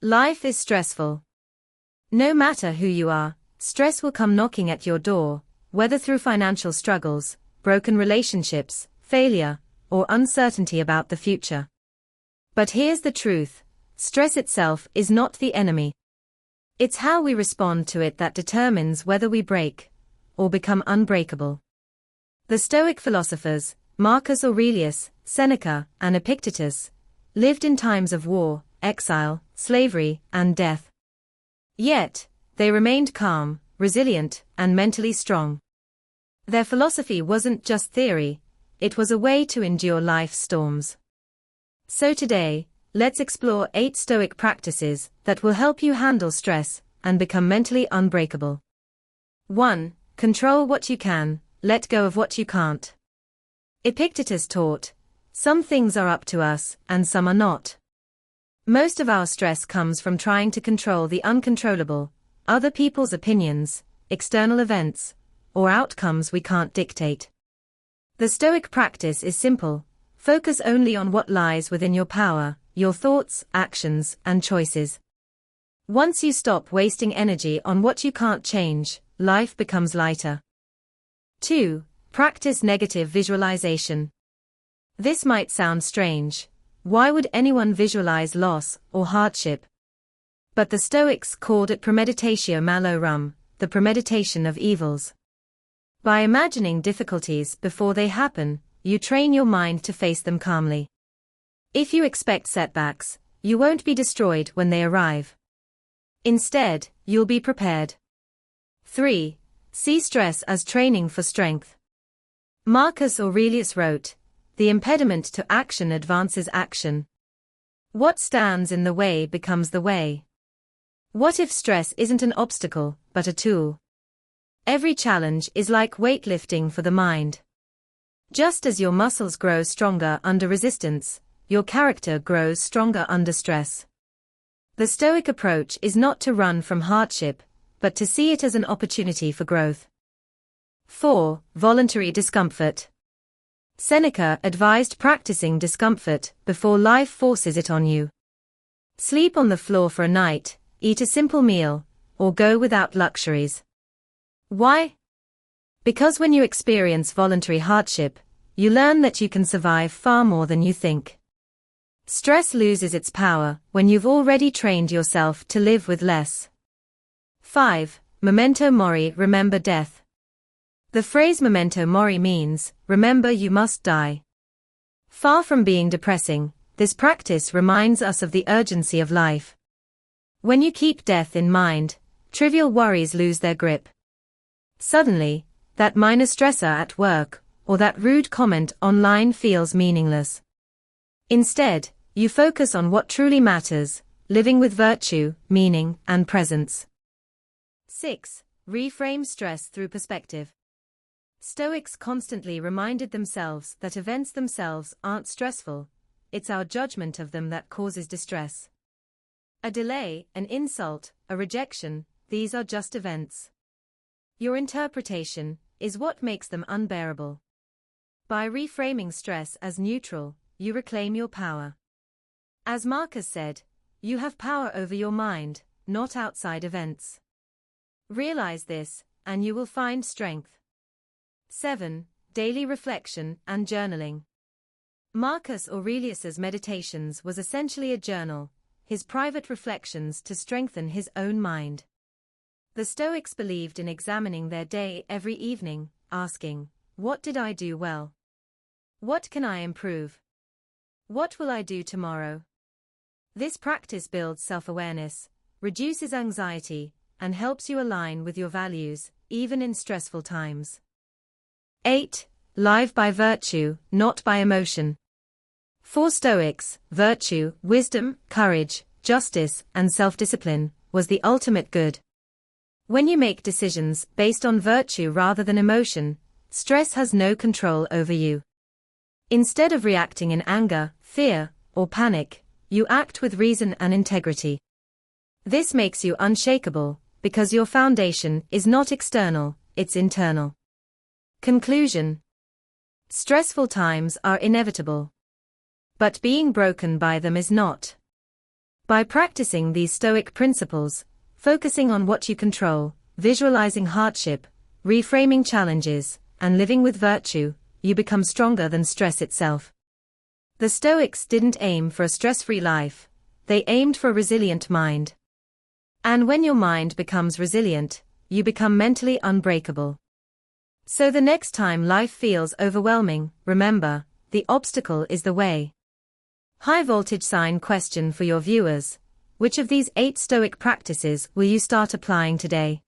Life is stressful. No matter who you are, stress will come knocking at your door, whether through financial struggles, broken relationships, failure, or uncertainty about the future. But here's the truth: stress itself is not the enemy. It's how we respond to it that determines whether we break or become unbreakable. The Stoic philosophers, Marcus Aurelius, Seneca, and Epictetus, lived in times of war, exile, slavery, and death. Yet, they remained calm, resilient, and mentally strong. Their philosophy wasn't just theory, it was a way to endure life's storms. So today, let's explore 8 Stoic practices that will help you handle stress and become mentally unbreakable. 1. Control what you can, let go of what you can't. Epictetus taught, "Some things are up to us, and some are not." Most of our stress comes from trying to control the uncontrollable, other people's opinions, external events, or outcomes we can't dictate. The Stoic practice is simple: focus only on what lies within your power, your thoughts, actions, and choices. Once you stop wasting energy on what you can't change, life becomes lighter. 2. Practice negative visualization. This might sound strange. Why would anyone visualize loss or hardship? But the Stoics called it premeditatio malorum, the premeditation of evils. By imagining difficulties before they happen, you train your mind to face them calmly. If you expect setbacks, you won't be destroyed when they arrive. Instead, you'll be prepared. 3. See stress as training for strength. Marcus Aurelius wrote, "The impediment to action advances action. What stands in the way becomes the way." What if stress isn't an obstacle, but a tool? Every challenge is like weightlifting for the mind. Just as your muscles grow stronger under resistance, your character grows stronger under stress. The Stoic approach is not to run from hardship, but to see it as an opportunity for growth. 4. Voluntary discomfort. Seneca advised practicing discomfort before life forces it on you. Sleep on the floor for a night, eat a simple meal, or go without luxuries. Why? Because when you experience voluntary hardship, you learn that you can survive far more than you think. Stress loses its power when you've already trained yourself to live with less. 5. Memento mori, remember death. The phrase memento mori means, remember you must die. Far from being depressing, this practice reminds us of the urgency of life. When you keep death in mind, trivial worries lose their grip. Suddenly, that minor stressor at work, or that rude comment online feels meaningless. Instead, you focus on what truly matters, living with virtue, meaning, and presence. 6. Reframe stress through perspective. Stoics constantly reminded themselves that events themselves aren't stressful, it's our judgment of them that causes distress. A delay, an insult, a rejection, these are just events. Your interpretation is what makes them unbearable. By reframing stress as neutral, you reclaim your power. As Marcus said, you have power over your mind, not outside events. Realize this, and you will find strength. 7. Daily reflection and journaling. Marcus Aurelius's Meditations was essentially a journal, his private reflections to strengthen his own mind. The Stoics believed in examining their day every evening, asking, "What did I do well? What can I improve? What will I do tomorrow?" This practice builds self-awareness, reduces anxiety, and helps you align with your values, even in stressful times. 8. Live by virtue, not by emotion. For Stoics, virtue, wisdom, courage, justice, and self-discipline was the ultimate good. When you make decisions based on virtue rather than emotion, stress has no control over you. Instead of reacting in anger, fear, or panic, you act with reason and integrity. This makes you unshakable, because your foundation is not external, it's internal. Conclusion. Stressful times are inevitable. But being broken by them is not. By practicing these Stoic principles, focusing on what you control, visualizing hardship, reframing challenges, and living with virtue, you become stronger than stress itself. The Stoics didn't aim for a stress-free life, they aimed for a resilient mind. And when your mind becomes resilient, you become mentally unbreakable. So the next time life feels overwhelming, remember, the obstacle is the way. High voltage sign question for your viewers: which of these 8 Stoic practices will you start applying today?